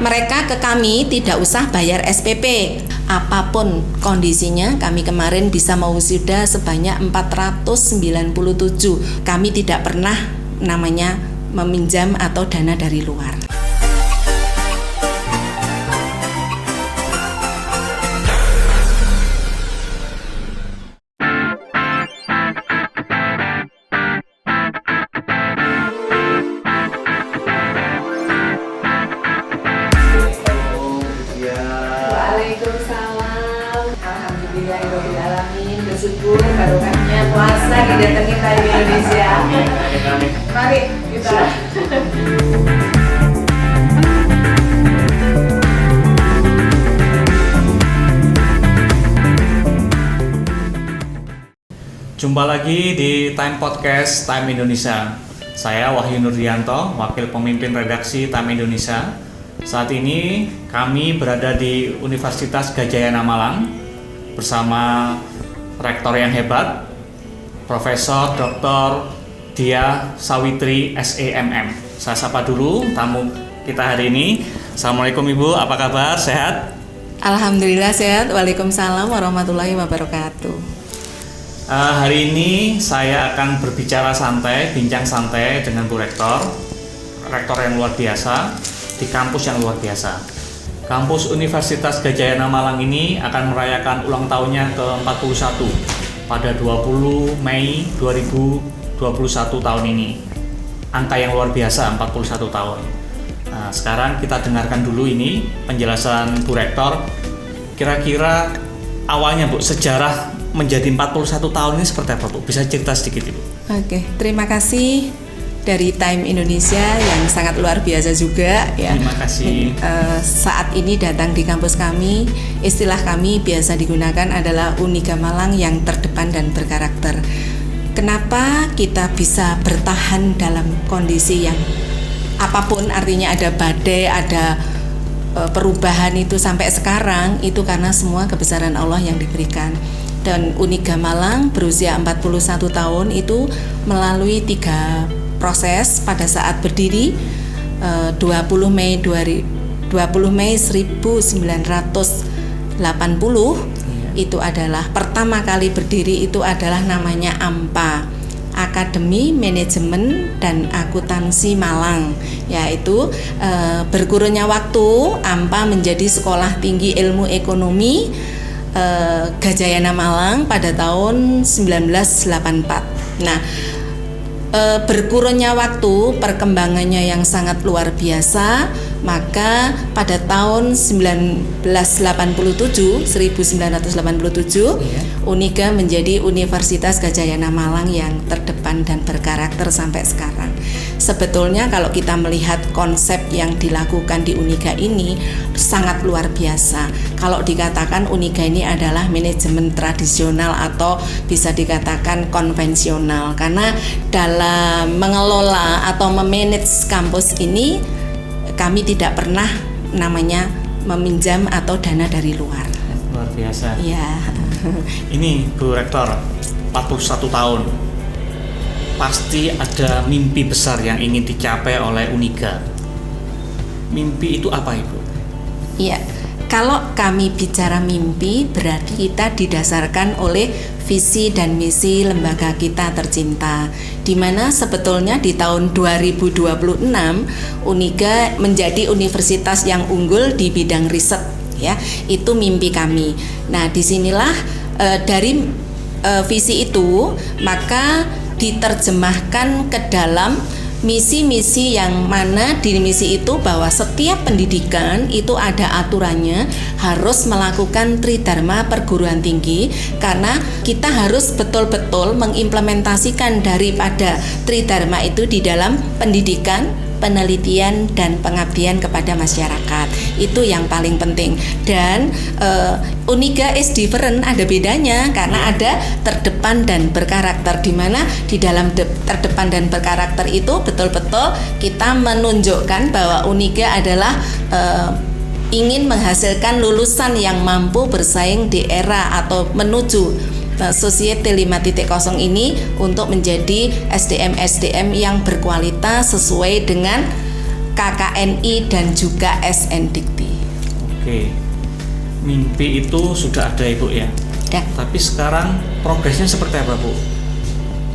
mereka ke kami tidak usah bayar SPP. Apapun kondisinya, kami kemarin bisa mewisuda sebanyak 497. Kami tidak pernah namanya meminjam atau dana dari luar. Waalaikumsalam. Alhamdulillahirobbilalamin. Bersyukur barokahnya puasa didatangi Time Indonesia. Mari kita. Jumpa lagi di Time Podcast Time Indonesia. Saya Wahyu Nurdianto, Wakil Pemimpin Redaksi Time Indonesia. Saat ini kami berada di Universitas Gadjah Yana Malang bersama rektor yang hebat, Profesor Dr. Diah Sawitri SEMM. Saya sapa dulu tamu kita hari ini. Assalamualaikum Ibu, apa kabar? Sehat? Alhamdulillah sehat. Waalaikumsalam warahmatullahi wabarakatuh. Hari ini saya akan berbicara santai, bincang santai dengan Bu Rektor yang luar biasa di kampus yang luar biasa. Kampus Universitas Gadjah Yana Malang ini akan merayakan ulang tahunnya ke-41 pada 20 Mei 2021 tahun ini. Angka yang luar biasa, 41 tahun. Nah, sekarang kita dengarkan dulu ini penjelasan Bu Rektor. Kira-kira awalnya Bu, sejarah menjadi 41 tahun ini seperti apa Bu? Bisa cerita sedikit Ibu? Oke, terima kasih dari Time Indonesia yang sangat luar biasa juga ya. Terima kasih. Saat ini datang di kampus kami, istilah kami biasa digunakan adalah Uniga Malang yang terdepan dan berkarakter. Kenapa kita bisa bertahan dalam kondisi yang apapun, artinya ada badai, ada perubahan itu sampai sekarang, itu karena semua kebesaran Allah yang diberikan. Dan Uniga Malang berusia 41 tahun itu melalui 3 proses pada saat berdiri 20 Mei 1980 itu adalah pertama kali berdiri, itu adalah namanya AMPA, Akademi Manajemen dan Akuntansi Malang, yaitu berkurunnya waktu AMPA menjadi Sekolah Tinggi Ilmu Ekonomi Gadjah Yana Malang pada tahun 1984. Nah, berkurunnya waktu, perkembangannya yang sangat luar biasa, maka pada tahun 1987 Uniga menjadi Universitas Gadjah Yana Malang yang terdepan dan berkarakter sampai sekarang. Sebetulnya kalau kita melihat konsep yang dilakukan di Uniga ini sangat luar biasa. Kalau dikatakan Uniga ini adalah manajemen tradisional atau bisa dikatakan konvensional, karena dalam mengelola atau memanage kampus ini kami tidak pernah namanya meminjam atau dana dari luar. Luar biasa. Ya. Ini Bu Rektor, 41 tahun. Pasti ada mimpi besar yang ingin dicapai oleh Uniga. Mimpi itu apa Ibu? Iya. Kalau kami bicara mimpi, berarti kita didasarkan oleh visi dan misi lembaga kita tercinta, di mana sebetulnya di tahun 2026 Uniga menjadi universitas yang unggul di bidang riset, ya. Itu mimpi kami. Nah, disinilah dari visi itu maka diterjemahkan ke dalam misi-misi, yang mana di misi itu bahwa setiap pendidikan itu ada aturannya, harus melakukan tridharma perguruan tinggi, karena kita harus betul-betul mengimplementasikan daripada tridharma itu di dalam pendidikan, penelitian, dan pengabdian kepada masyarakat. Itu yang paling penting. Dan Uniga is different, ada bedanya, karena ada terdepan dan berkarakter, di mana di dalam terdepan dan berkarakter itu betul-betul kita menunjukkan bahwa Uniga adalah ingin menghasilkan lulusan yang mampu bersaing di era atau menuju Society 5.0 ini untuk menjadi SDM yang berkualitas sesuai dengan KKNI dan juga SNDikti. Oke, mimpi itu sudah ada Ibu ya. Ya. Tapi sekarang progresnya seperti apa Bu?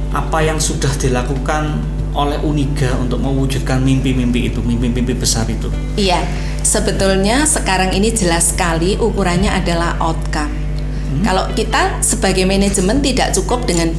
Apa yang sudah dilakukan oleh Uniga untuk mewujudkan mimpi-mimpi itu, mimpi-mimpi besar itu? Iya, sebetulnya sekarang ini jelas sekali ukurannya adalah outcome. Kalau kita sebagai manajemen tidak cukup dengan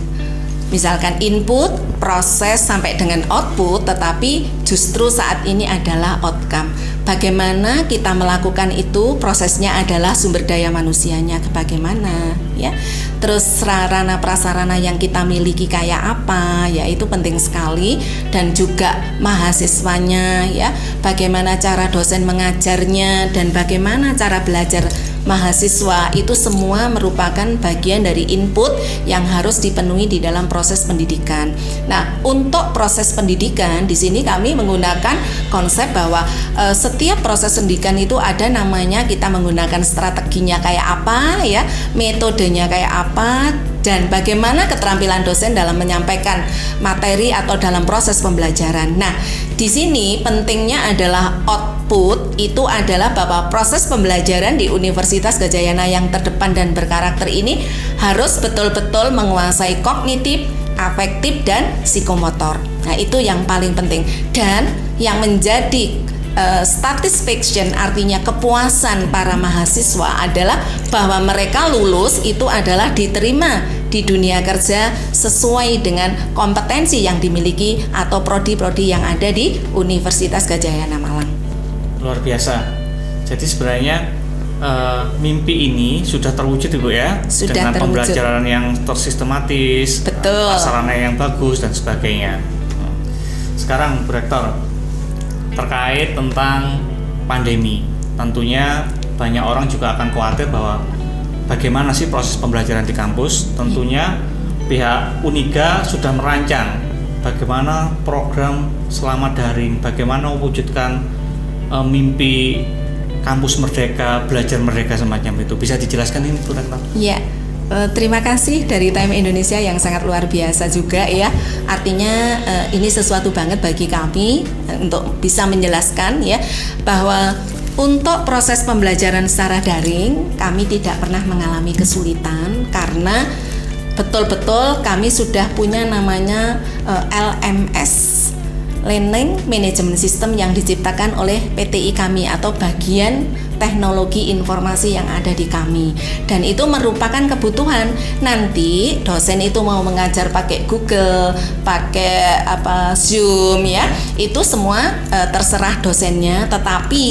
misalkan input, proses sampai dengan output, tetapi justru saat ini adalah outcome. Bagaimana kita melakukan itu, prosesnya adalah sumber daya manusianya bagaimana, ya. Terus sarana prasarana yang kita miliki kayak apa, ya itu penting sekali, dan juga mahasiswanya, ya. Bagaimana cara dosen mengajarnya dan bagaimana cara belajar mahasiswa, itu semua merupakan bagian dari input yang harus dipenuhi di dalam proses pendidikan. Nah, untuk proses pendidikan di sini kami menggunakan konsep bahwa setiap proses pendidikan itu ada namanya, kita menggunakan strateginya kayak apa, ya, metodenya kayak apa, dan bagaimana keterampilan dosen dalam menyampaikan materi atau dalam proses pembelajaran. Nah, di sini pentingnya adalah output itu adalah bahwa proses pembelajaran di Universitas Gadjah Yana yang terdepan dan berkarakter ini harus betul-betul menguasai kognitif, afektif, dan psikomotor. Nah, itu yang paling penting. Dan yang menjadi satisfaction, artinya kepuasan para mahasiswa adalah bahwa mereka lulus itu adalah diterima di dunia kerja sesuai dengan kompetensi yang dimiliki atau prodi-prodi yang ada di Universitas Gadjah Yana Malang. Luar biasa. Jadi sebenarnya mimpi ini sudah terwujud Ibu ya, Sudah dengan terwujud. pembelajaran yang tersistematis, Betul. sarana yang bagus dan sebagainya. Sekarang Bu Rektor, terkait tentang pandemi, tentunya banyak orang juga akan khawatir bahwa bagaimana sih proses pembelajaran di kampus. Tentunya pihak Uniga sudah merancang bagaimana program selama daring, bagaimana mewujudkan mimpi kampus merdeka, belajar merdeka semacam itu. Bisa dijelaskan ini Bu Rektor? Ya, terima kasih dari Time Indonesia yang sangat luar biasa juga ya. Artinya ini sesuatu banget bagi kami untuk bisa menjelaskan ya bahwa untuk proses pembelajaran secara daring kami tidak pernah mengalami kesulitan karena betul-betul kami sudah punya namanya LMS, Learning Management System, yang diciptakan oleh PTI kami atau bagian teknologi informasi yang ada di kami, dan itu merupakan kebutuhan. Nanti dosen itu mau mengajar pakai Google, pakai Zoom ya, itu semua terserah dosennya, tetapi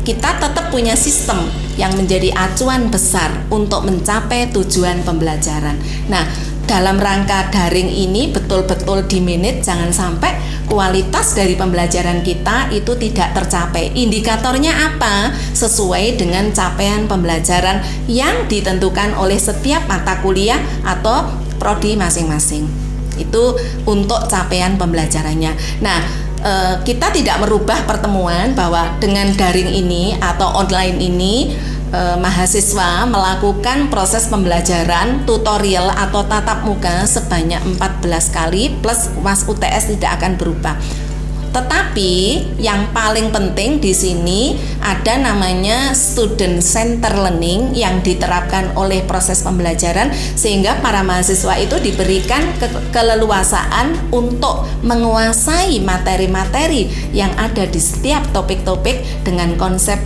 kita tetap punya sistem yang menjadi acuan besar untuk mencapai tujuan pembelajaran. Nah, dalam rangka daring ini betul-betul di-manage, jangan sampai kualitas dari pembelajaran kita itu tidak tercapai. Indikatornya apa? Sesuai dengan capaian pembelajaran yang ditentukan oleh setiap mata kuliah atau prodi masing-masing. Itu untuk capaian pembelajarannya. Nah, kita tidak merubah pertemuan bahwa dengan daring ini atau online ini mahasiswa melakukan proses pembelajaran tutorial atau tatap muka sebanyak 14 kali plus UAS UTS tidak akan berubah. Tetapi yang paling penting di sini ada namanya student center learning yang diterapkan oleh proses pembelajaran sehingga para mahasiswa itu diberikan keleluasaan untuk menguasai materi-materi yang ada di setiap topik-topik dengan konsep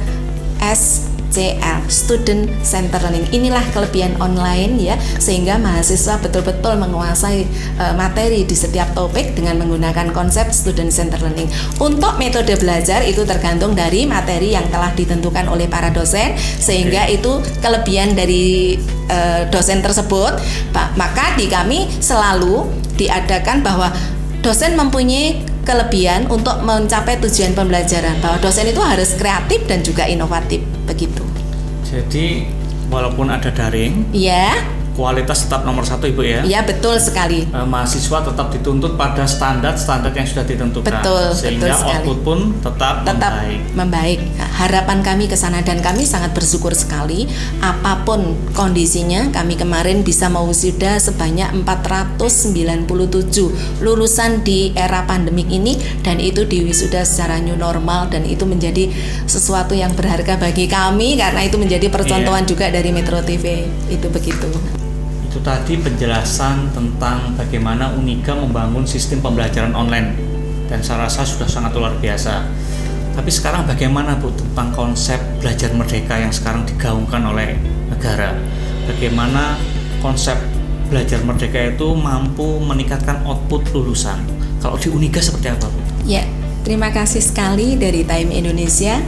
SCL, Student Center Learning. Inilah kelebihan online ya, sehingga mahasiswa betul-betul menguasai materi di setiap topik dengan menggunakan konsep Student Center Learning. Untuk metode belajar itu tergantung dari materi yang telah ditentukan oleh para dosen, sehingga itu kelebihan dari dosen tersebut. Maka di kami selalu diadakan bahwa dosen mempunyai kelebihan untuk mencapai tujuan pembelajaran, bahwa dosen itu harus kreatif dan juga inovatif, begitu. Jadi walaupun ada daring, Ya, kualitas tetap nomor satu Ibu ya. Iya, betul sekali. Mahasiswa tetap dituntut pada standar yang sudah ditentukan. Betul, sehingga betul output pun tetap membaik. Harapan kami ke sana dan kami sangat bersyukur sekali apapun kondisinya kami kemarin bisa mewisuda sebanyak 497 lulusan di era pandemik ini, dan itu diwisuda secara new normal, dan itu menjadi sesuatu yang berharga bagi kami karena itu menjadi percontohan juga dari Metro TV. Itu begitu. Itu tadi penjelasan tentang bagaimana Unika membangun sistem pembelajaran online, dan saya rasa sudah sangat luar biasa. Tapi sekarang bagaimana Bu tentang konsep belajar merdeka yang sekarang digaungkan oleh negara? Bagaimana konsep belajar merdeka itu mampu meningkatkan output lulusan? Kalau di Unika seperti apa Bu? Ya, terima kasih sekali dari Time Indonesia.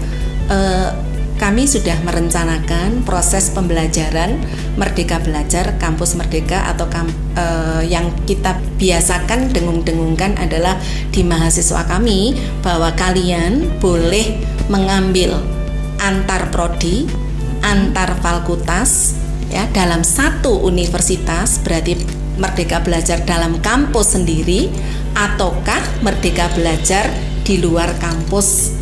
Kami sudah merencanakan proses pembelajaran Merdeka Belajar, Kampus Merdeka, atau yang kita biasakan dengung-dengungkan adalah di mahasiswa kami bahwa kalian boleh mengambil antar prodi, antar fakultas ya dalam satu universitas, berarti Merdeka Belajar dalam kampus sendiri ataukah Merdeka Belajar di luar kampus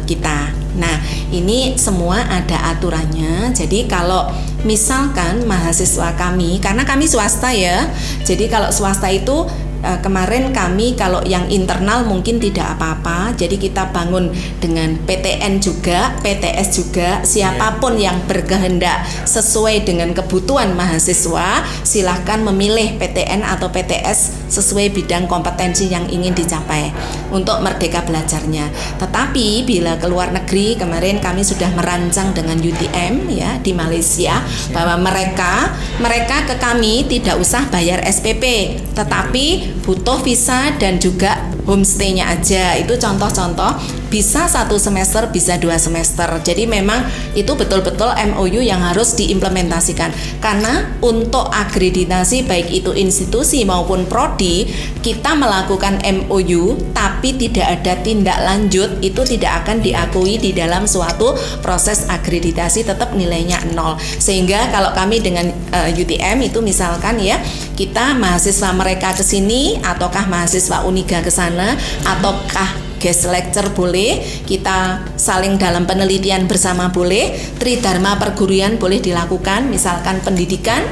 kita. Nah, ini semua ada aturannya. Jadi kalau misalkan mahasiswa kami, karena kami swasta ya, jadi kalau swasta itu kemarin kami kalau yang internal mungkin tidak apa-apa, jadi kita bangun dengan PTN juga, PTS juga, siapapun yang berkehendak sesuai dengan kebutuhan mahasiswa silahkan memilih PTN atau PTS sesuai bidang kompetensi yang ingin dicapai untuk Merdeka Belajarnya. Tetapi bila ke luar negeri, kemarin kami sudah merancang dengan UTM ya di Malaysia bahwa mereka ke kami tidak usah bayar SPP, tetapi butuh visa dan juga homestay-nya aja. Itu contoh-contoh, bisa 1 semester, bisa 2 semester. Jadi memang itu betul-betul MOU yang harus diimplementasikan. Karena untuk akreditasi baik itu institusi maupun prodi, kita melakukan MOU tapi tidak ada tindak lanjut, itu tidak akan diakui di dalam suatu proses akreditasi, tetap nilainya 0. Sehingga kalau kami dengan UTM itu misalkan ya, kita mahasiswa mereka ke sini ataukah mahasiswa Unika ke sana ataukah guest lecture boleh, kita saling dalam penelitian bersama boleh, tridharma perguruan boleh dilakukan, misalkan pendidikan,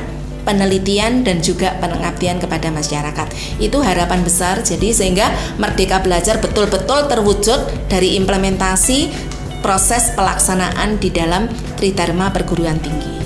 penelitian dan juga pengabdian kepada masyarakat. Itu harapan besar, jadi sehingga Merdeka Belajar betul-betul terwujud dari implementasi proses pelaksanaan di dalam tridharma perguruan tinggi.